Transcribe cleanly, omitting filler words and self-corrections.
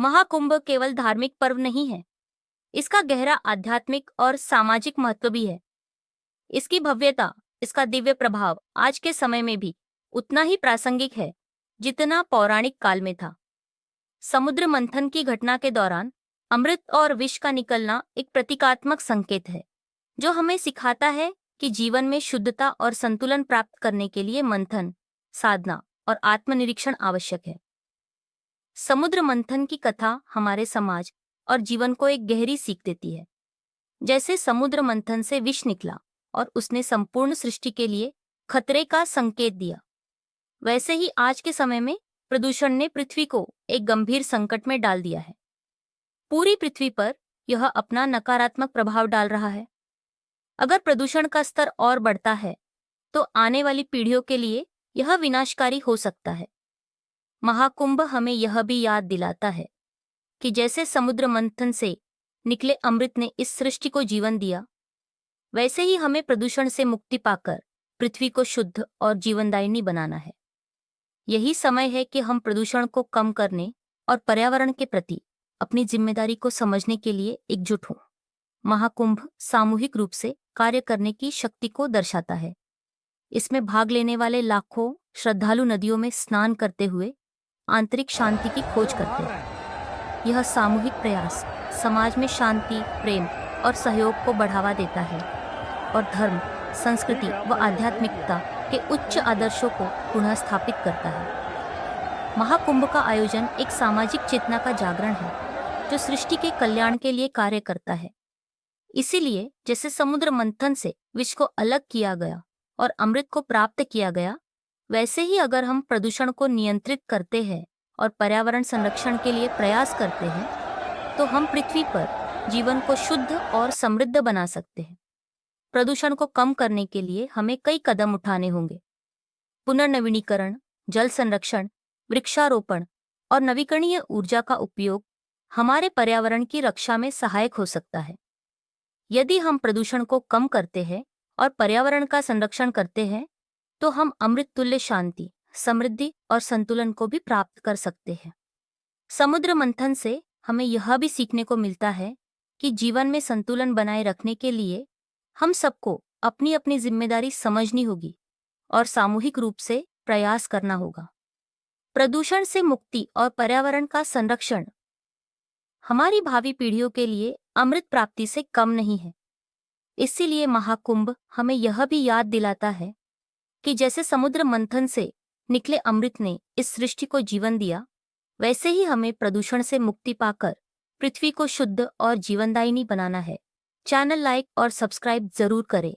महाकुंभ केवल धार्मिक पर्व नहीं है, इसका गहरा आध्यात्मिक और सामाजिक महत्व भी है। इसकी भव्यता, इसका दिव्य प्रभाव आज के समय में भी उतना ही प्रासंगिक है जितना पौराणिक काल में था। समुद्र मंथन की घटना के दौरान अमृत और विष का निकलना एक प्रतीकात्मक संकेत है, जो हमें सिखाता है कि जीवन में शुद्धता और संतुलन प्राप्त करने के लिए मंथन, साधना और आत्मनिरीक्षण आवश्यक है। समुद्र मंथन की कथा हमारे समाज और जीवन को एक गहरी सीख देती है। जैसे समुद्र मंथन से विष निकला और उसने संपूर्ण सृष्टि के लिए खतरे का संकेत दिया, वैसे ही आज के समय में प्रदूषण ने पृथ्वी को एक गंभीर संकट में डाल दिया है। पूरी पृथ्वी पर यह अपना नकारात्मक प्रभाव डाल रहा है। अगर प्रदूषण का स्तर और बढ़ता है तो आने वाली पीढ़ियों के लिए यह विनाशकारी हो सकता है। महाकुंभ हमें यह भी याद दिलाता है कि जैसे समुद्र मंथन से निकले अमृत ने इस सृष्टि को जीवन दिया, वैसे ही हमें प्रदूषण से मुक्ति पाकर पृथ्वी को शुद्ध और जीवनदायिनी बनाना है। यही समय है कि हम प्रदूषण को कम करने और पर्यावरण के प्रति अपनी जिम्मेदारी को समझने के लिए एकजुट हों। महाकुंभ सामूहिक रूप से कार्य करने की शक्ति को दर्शाता है। इसमें भाग लेने वाले लाखों श्रद्धालु नदियों में स्नान करते हुए आंतरिक शांति की खोज करते हैं। यह सामूहिक प्रयास समाज में शांति, प्रेम और सहयोग को बढ़ावा देता है और धर्म, संस्कृति व आध्यात्मिकता के उच्च आदर्शों को पुनः स्थापित करता है। महाकुंभ का आयोजन एक सामाजिक चेतना का जागरण है, जो सृष्टि के कल्याण के लिए कार्य करता है। इसीलिए जैसे समुद्र मंथन से विष को अलग किया गया और अमृत को प्राप्त किया गया, वैसे ही अगर हम प्रदूषण को नियंत्रित करते हैं और पर्यावरण संरक्षण के लिए प्रयास करते हैं, तो हम पृथ्वी पर जीवन को शुद्ध और समृद्ध बना सकते हैं। प्रदूषण को कम करने के लिए हमें कई कदम उठाने होंगे। पुनर्नवीनीकरण, जल संरक्षण, वृक्षारोपण और नवीकरणीय ऊर्जा का उपयोग हमारे पर्यावरण की रक्षा में सहायक हो सकता है। यदि हम प्रदूषण को कम करते हैं और पर्यावरण का संरक्षण करते हैं, तो हम अमृत तुल्य शांति, समृद्धि और संतुलन को भी प्राप्त कर सकते हैं। समुद्र मंथन से हमें यह भी सीखने को मिलता है कि जीवन में संतुलन बनाए रखने के लिए हम सबको अपनी अपनी जिम्मेदारी समझनी होगी और सामूहिक रूप से प्रयास करना होगा। प्रदूषण से मुक्ति और पर्यावरण का संरक्षण हमारी भावी पीढ़ियों के लिए अमृत प्राप्ति से कम नहीं है। इसीलिए महाकुंभ हमें यह भी याद दिलाता है कि जैसे समुद्र मंथन से निकले अमृत ने इस सृष्टि को जीवन दिया, वैसे ही हमें प्रदूषण से मुक्ति पाकर पृथ्वी को शुद्ध और जीवनदायिनी बनाना है। चैनल लाइक और सब्सक्राइब जरूर करें